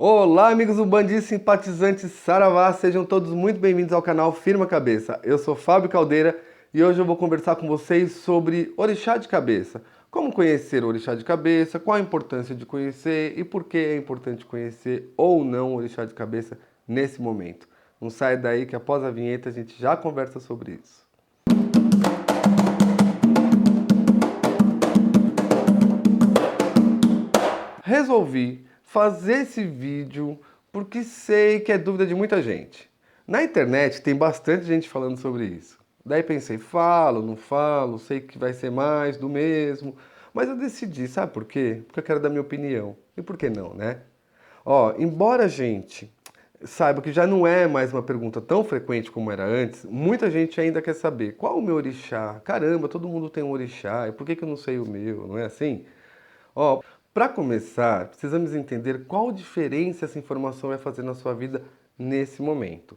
Olá, amigos Umbandistas, simpatizantes Saravá, sejam todos muito bem-vindos ao canal Firma Cabeça. Eu sou Fábio Caldeira e hoje eu vou conversar com vocês sobre Orixá de Cabeça. Como conhecer o Orixá de Cabeça, qual a importância de conhecer e por que é importante conhecer ou não o Orixá de Cabeça nesse momento. Não sai daí que após a vinheta a gente já conversa sobre isso. Resolvi fazer esse vídeo porque sei que é dúvida de muita gente. Na internet tem bastante gente falando sobre isso. Daí pensei, falo, não falo, sei que vai ser mais do mesmo. Mas eu decidi, sabe por quê? Porque eu quero dar minha opinião. E por que não, né? Ó, embora a gente saiba que já não é mais uma pergunta tão frequente como era antes, muita gente ainda quer saber qual o meu orixá. Caramba, todo mundo tem um orixá, e por que eu não sei o meu? Não é assim? Ó, para começar, precisamos entender qual diferença essa informação vai fazer na sua vida nesse momento.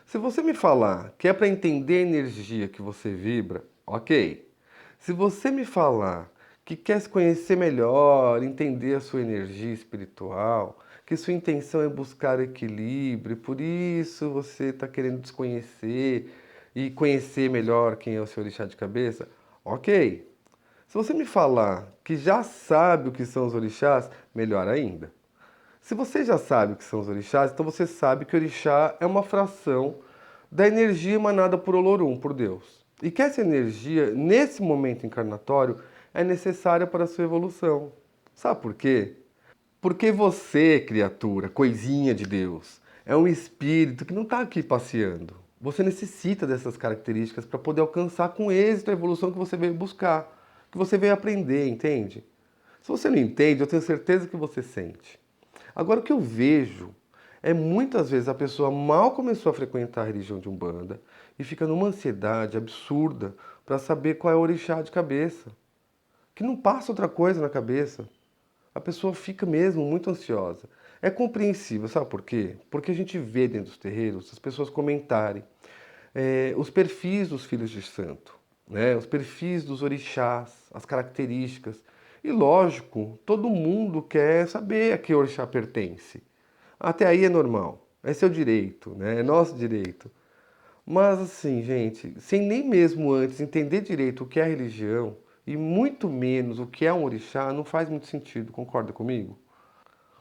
Se você me falar que é para entender a energia que você vibra, ok. Se você me falar que quer se conhecer melhor, entender a sua energia espiritual, que sua intenção é buscar equilíbrio, e por isso você está querendo desconhecer e conhecer melhor quem é o seu orixá de cabeça, ok. Se você me falar que já sabe o que são os orixás, melhor ainda. Se você já sabe o que são os orixás, então você sabe que o orixá é uma fração da energia emanada por Olorum, por Deus. E que essa energia, nesse momento encarnatório, é necessária para a sua evolução. Sabe por quê? Porque você, criatura, coisinha de Deus, é um espírito que não está aqui passeando. Você necessita dessas características para poder alcançar com êxito a evolução que você veio buscar, que você veio aprender, entende? Se você não entende, eu tenho certeza que você sente. Agora, o que eu vejo é muitas vezes a pessoa mal começou a frequentar a religião de Umbanda e fica numa ansiedade absurda para saber qual é o orixá de cabeça, que não passa outra coisa na cabeça. A pessoa fica mesmo muito ansiosa. É compreensível, sabe por quê? Porque a gente vê dentro dos terreiros as pessoas comentarem os perfis dos filhos de santo, né? Os perfis dos orixás, as características. E lógico, todo mundo quer saber a que orixá pertence. Até aí é normal, é seu direito, né? É nosso direito. Mas assim, gente, sem nem mesmo antes entender direito o que é religião e muito menos o que é um orixá, não faz muito sentido, concorda comigo?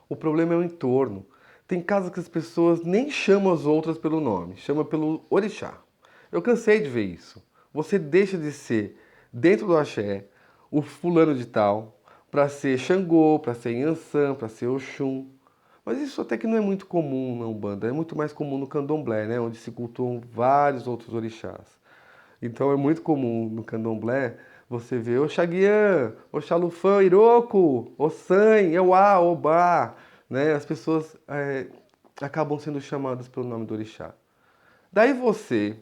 O problema é o entorno. Tem casos que as pessoas nem chamam as outras pelo nome, chama pelo orixá. Eu cansei de ver isso. Você deixa de ser, dentro do axé, o fulano de tal, para ser Xangô, para ser Yansan, para ser Oxum. Mas isso até que não é muito comum na Umbanda, é muito mais comum no Candomblé, né, onde se cultuam vários outros orixás. Então é muito comum no Candomblé você ver Oxaguian, Oxalufã, Iroko, Ossan, Euá, Obá, né? As pessoas acabam sendo chamadas pelo nome do orixá. Daí você,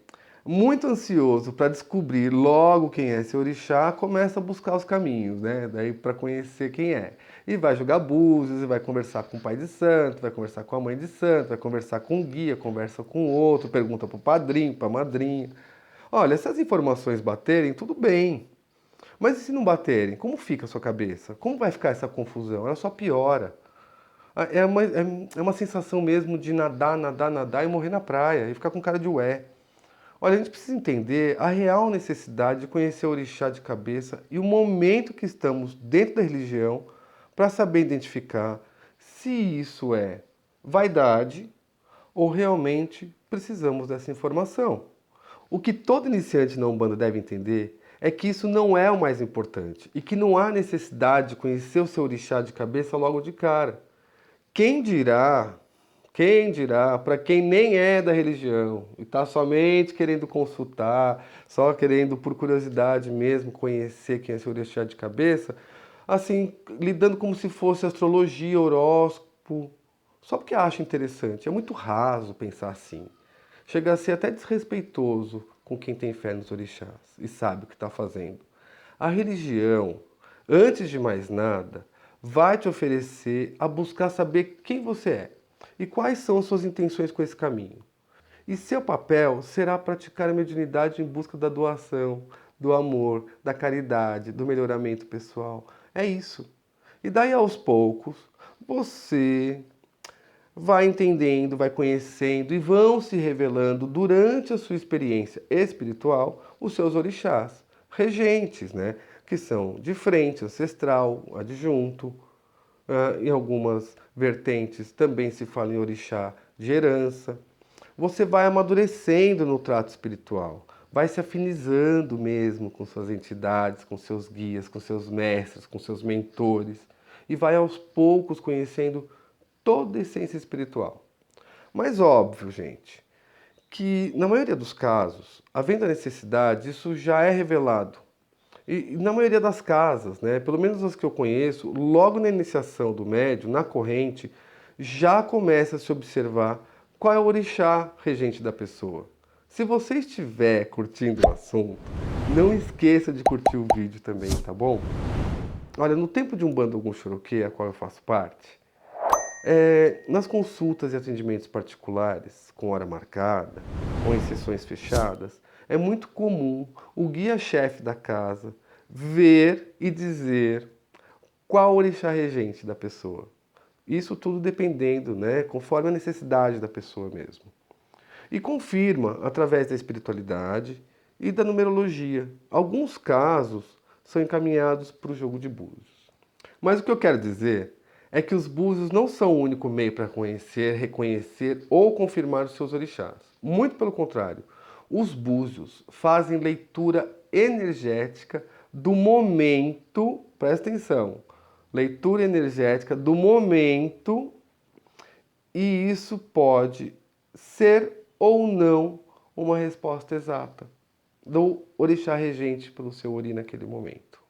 muito ansioso para descobrir logo quem é seu orixá, começa a buscar os caminhos, né? Daí para conhecer quem é. E vai jogar búzios, e vai conversar com o pai de santo, vai conversar com a mãe de santo, vai conversar com o guia, conversa com o outro, pergunta para o padrinho, para a madrinha. Olha, se as informações baterem, tudo bem. Mas e se não baterem? Como fica a sua cabeça? Como vai ficar essa confusão? Ela só piora. É uma sensação mesmo de nadar, nadar, nadar e morrer na praia e ficar com cara de ué. Olha, a gente precisa entender a real necessidade de conhecer o orixá de cabeça e o momento que estamos dentro da religião para saber identificar se isso é vaidade ou realmente precisamos dessa informação. O que todo iniciante na Umbanda deve entender é que isso não é o mais importante e que não há necessidade de conhecer o seu orixá de cabeça logo de cara. Quem dirá, quem dirá, para quem nem é da religião e está somente querendo consultar, só querendo por curiosidade mesmo conhecer quem é seu orixá de cabeça, assim, lidando como se fosse astrologia, horóscopo, só porque acha interessante. É muito raso pensar assim. Chega a ser até desrespeitoso com quem tem fé nos orixás e sabe o que está fazendo. A religião, antes de mais nada, vai te oferecer a buscar saber quem você é e quais são as suas intenções com esse caminho. E seu papel será praticar a mediunidade em busca da doação, do amor, da caridade, do melhoramento pessoal. É isso. E daí aos poucos, você vai entendendo, vai conhecendo e vão se revelando durante a sua experiência espiritual os seus orixás, regentes, né? Que são de frente, ancestral, adjunto. Em algumas vertentes também se fala em orixá de herança. Você vai amadurecendo no trato espiritual, vai se afinizando mesmo com suas entidades, com seus guias, com seus mestres, com seus mentores e vai aos poucos conhecendo toda a essência espiritual. Mas óbvio, gente, que na maioria dos casos, havendo a necessidade, isso já é revelado. E na maioria das casas, né, pelo menos as que eu conheço, logo na iniciação do médium, na corrente, já começa a se observar qual é o orixá regente da pessoa. Se você estiver curtindo o assunto, não esqueça de curtir o vídeo também, tá bom? Olha, no tempo de Umbanda Ogum Xoroquê, a qual eu faço parte, nas consultas e atendimentos particulares, com hora marcada, ou em sessões fechadas, é muito comum o guia-chefe da casa ver e dizer qual o orixá regente da pessoa. Isso tudo dependendo, né, conforme a necessidade da pessoa mesmo. E confirma através da espiritualidade e da numerologia. Alguns casos são encaminhados para o jogo de búzios. Mas o que eu quero dizer é que os búzios não são o único meio para conhecer, reconhecer ou confirmar os seus orixás. Muito pelo contrário, os búzios fazem leitura energética do momento, presta atenção, leitura energética do momento, e isso pode ser ou não uma resposta exata do orixá regente pelo seu ori naquele momento.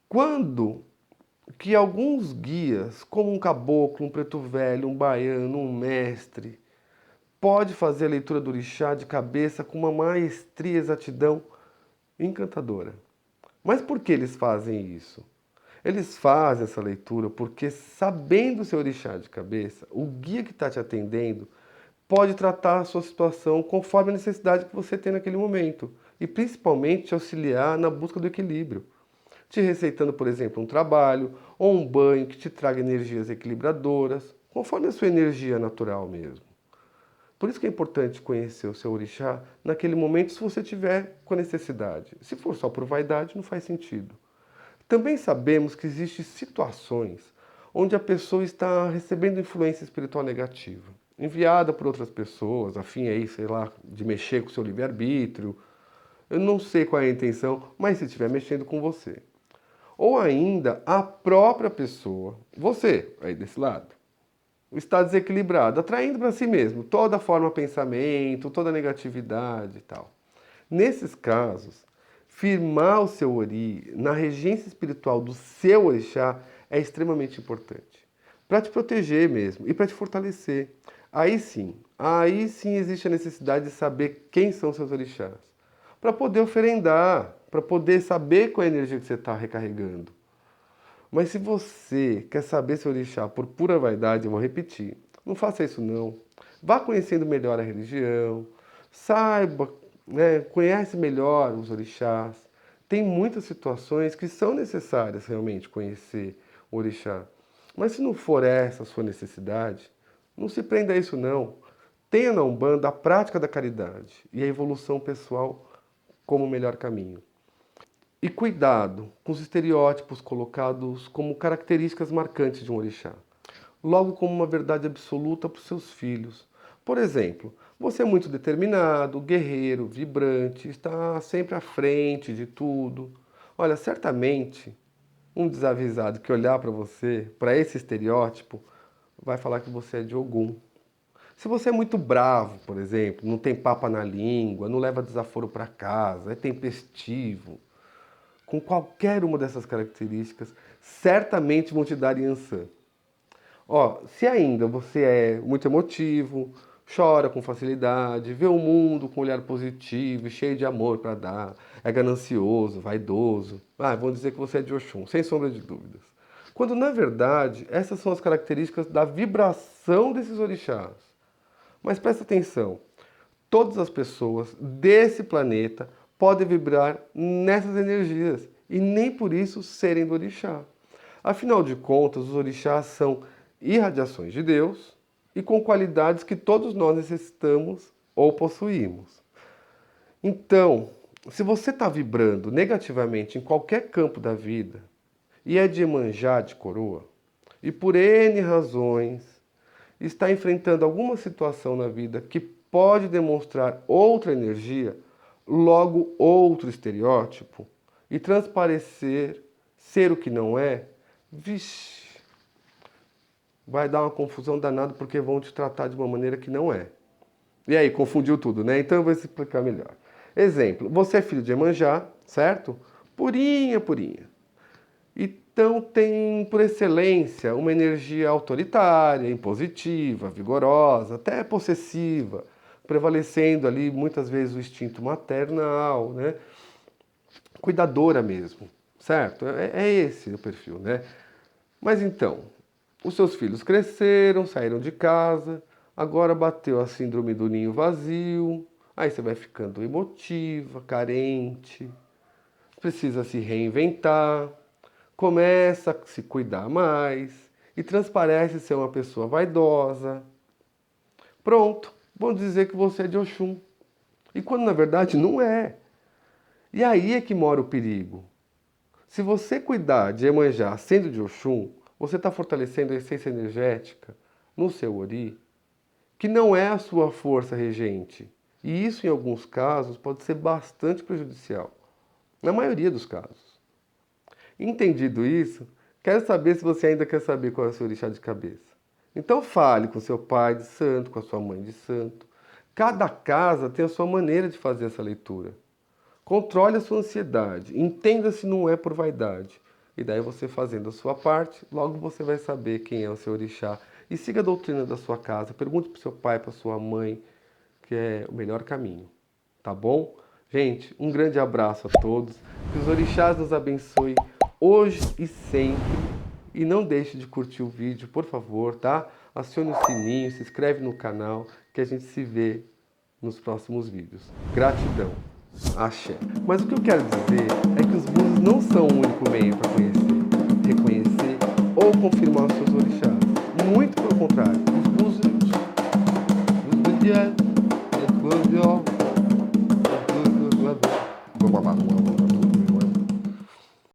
Quando que alguns guias, como um caboclo, um preto velho, um baiano, um mestre, pode fazer a leitura do orixá de cabeça com uma maestria e exatidão encantadora. Mas por que eles fazem isso? Eles fazem essa leitura porque, sabendo o seu orixá de cabeça, o guia que está te atendendo pode tratar a sua situação conforme a necessidade que você tem naquele momento e principalmente te auxiliar na busca do equilíbrio. Te receitando, por exemplo, um trabalho ou um banho que te traga energias equilibradoras, conforme a sua energia natural mesmo. Por isso que é importante conhecer o seu orixá naquele momento se você tiver com a necessidade. Se for só por vaidade, não faz sentido. Também sabemos que existem situações onde a pessoa está recebendo influência espiritual negativa, enviada por outras pessoas, a fim aí, sei lá, de mexer com o seu livre-arbítrio. Eu não sei qual é a intenção, mas se estiver mexendo com você. Ou ainda a própria pessoa, você aí desse lado, está desequilibrado, atraindo para si mesmo toda forma de pensamento, toda negatividade e tal. Nesses casos, firmar o seu ori na regência espiritual do seu orixá é extremamente importante. Para te proteger mesmo e para te fortalecer. Aí sim existe a necessidade de saber quem são seus orixás. Para poder oferendar, para poder saber qual é a energia que você está recarregando. Mas se você quer saber seu orixá por pura vaidade, eu vou repetir, não faça isso não. Vá conhecendo melhor a religião, saiba, né, conhece melhor os orixás. Tem muitas situações que são necessárias realmente conhecer o orixá. Mas se não for essa a sua necessidade, não se prenda a isso não. Tenha na Umbanda a prática da caridade e a evolução pessoal como o melhor caminho. E cuidado com os estereótipos colocados como características marcantes de um orixá, logo como uma verdade absoluta para os seus filhos. Por exemplo, você é muito determinado, guerreiro, vibrante, está sempre à frente de tudo. Olha, certamente um desavisado que olhar para você, para esse estereótipo, vai falar que você é de Ogum. Se você é muito bravo, por exemplo, não tem papa na língua, não leva desaforo para casa, é tempestivo, com qualquer uma dessas características, certamente vão te dar Yansan. Ó, se ainda você é muito emotivo, chora com facilidade, vê o mundo com um olhar positivo e cheio de amor para dar, é ganancioso, vaidoso, vão dizer que você é de Oxum, sem sombra de dúvidas. Quando, na verdade, essas são as características da vibração desses orixás. Mas presta atenção, todas as pessoas desse planeta podem vibrar nessas energias e nem por isso serem do orixá. Afinal de contas, os orixás são irradiações de Deus e com qualidades que todos nós necessitamos ou possuímos. Então, se você está vibrando negativamente em qualquer campo da vida e é de Iemanjá de coroa, e por N razões está enfrentando alguma situação na vida que pode demonstrar outra energia, logo outro estereótipo, e transparecer ser o que não é, vixe, vai dar uma confusão danada porque vão te tratar de uma maneira que não é. E aí, confundiu tudo, né? Então eu vou explicar melhor. Exemplo, você é filho de Iemanjá, certo? Purinha, purinha. Então tem, por excelência, uma energia autoritária, impositiva, vigorosa, até possessiva, prevalecendo ali muitas vezes o instinto maternal, né? Cuidadora mesmo, certo? É esse o perfil, né? Mas então, os seus filhos cresceram, saíram de casa, agora bateu a síndrome do ninho vazio, aí você vai ficando emotiva, carente, precisa se reinventar, começa a se cuidar mais e transparece ser uma pessoa vaidosa. Pronto, vão dizer que você é de Oxum. E quando na verdade não é. E aí é que mora o perigo. Se você cuidar de Iemanjá sendo de Oxum, você está fortalecendo a essência energética no seu Ori, que não é a sua força regente. E isso, em alguns casos, pode ser bastante prejudicial. Na maioria dos casos. Entendido isso, quero saber se você ainda quer saber qual é o seu orixá de cabeça. Então fale com seu pai de santo, com a sua mãe de santo. Cada casa tem a sua maneira de fazer essa leitura. Controle a sua ansiedade, entenda se não é por vaidade. E daí você fazendo a sua parte, logo você vai saber quem é o seu orixá. E siga a doutrina da sua casa, pergunte para o seu pai, para sua mãe, que é o melhor caminho. Tá bom? Gente, um grande abraço a todos. Que os orixás nos abençoem hoje e sempre. E não deixe de curtir o vídeo, por favor, tá? Acione o sininho, se inscreve no canal, que a gente se vê nos próximos vídeos. Gratidão. Axé. Mas o que eu quero dizer é que os búzios não são o único meio para conhecer, reconhecer ou confirmar os seus orixás. Muito pelo contrário, os búzios